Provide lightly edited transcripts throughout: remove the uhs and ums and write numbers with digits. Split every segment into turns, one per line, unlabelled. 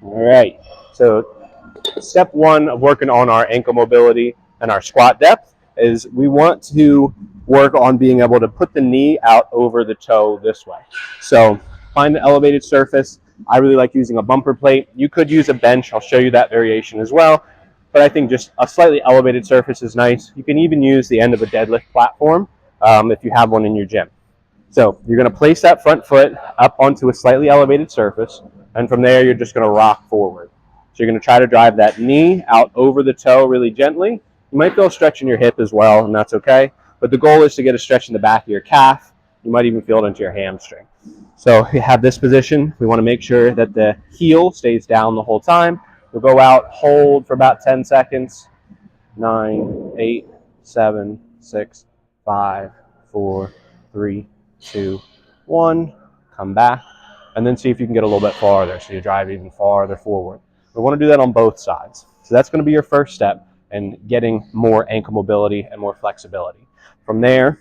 All right. So step one of working on our ankle mobility and our squat depth is we want to work on being able to put the knee out over the toe this way. So find an elevated surface. I really like using a bumper plate. You could use a bench. I'll show you that variation as well. But I think just a slightly elevated surface is nice. You can even use the end of a deadlift platform if you have one in your gym. So you're going to place that front foot up onto a slightly elevated surface, and from there you're just going to rock forward. So you're going to try to drive that knee out over the toe really gently. You might feel a stretch in your hip as well, and that's okay. But the goal is to get a stretch in the back of your calf. You might even feel it into your hamstring. So you have this position. We want to make sure that the heel stays down the whole time. We'll go out, hold for about 10 seconds. 9, 8, 7, 6, 5, 4, 3, 2, 1. Come back, and then see if you can get a little bit farther. So you drive even farther forward. We want to do that on both sides. So that's going to be your first step in getting more ankle mobility and more flexibility. From there,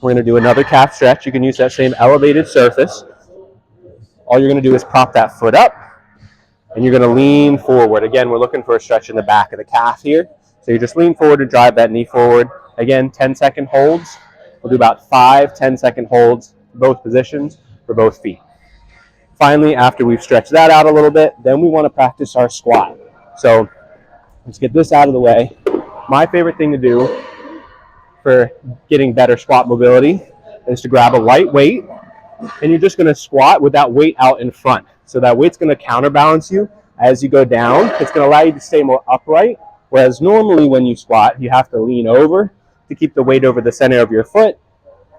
we're going to do another calf stretch. You can use that same elevated surface. All you're going to do is prop that foot up, and you're going to lean forward. Again, we're looking for a stretch in the back of the calf here. So you just lean forward and drive that knee forward. Again, 10-second holds. We'll do about 5 10-second holds, both positions for both feet. Finally, after we've stretched that out a little bit, then we want to practice our squat. So let's get this out of the way. My favorite thing to do for getting better squat mobility is to grab a light weight, and you're just going to squat with that weight out in front. So that weight's going to counterbalance you as you go down. It's going to allow you to stay more upright, whereas normally when you squat, you have to lean over to keep the weight over the center of your foot.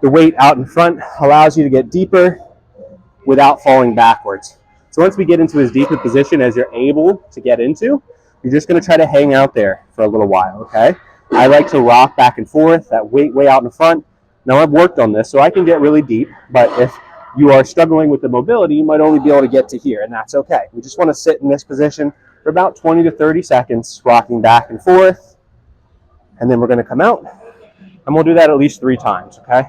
The weight out in front allows you to get deeper without falling backwards. So once we get into as deep a position as you're able to get into, you're just going to try to hang out there for a little while, okay? I like to rock back and forth, that weight way out in front. Now I've worked on this, so I can get really deep, but if you are struggling with the mobility, you might only be able to get to here, and that's okay. We just want to sit in this position for about 20 to 30 seconds, rocking back and forth, and then we're going to come out, and we'll do that at least 3 times, okay?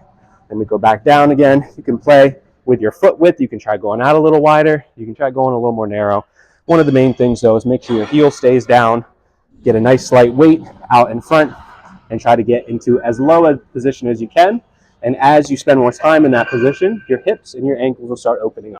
Then we go back down again. You can play with your foot width. You can try going out a little wider. You can try going a little more narrow. One of the main things, though, is make sure your heel stays down, get a nice slight weight out in front, and try to get into as low a position as you can. And as you spend more time in that position, your hips and your ankles will start opening up.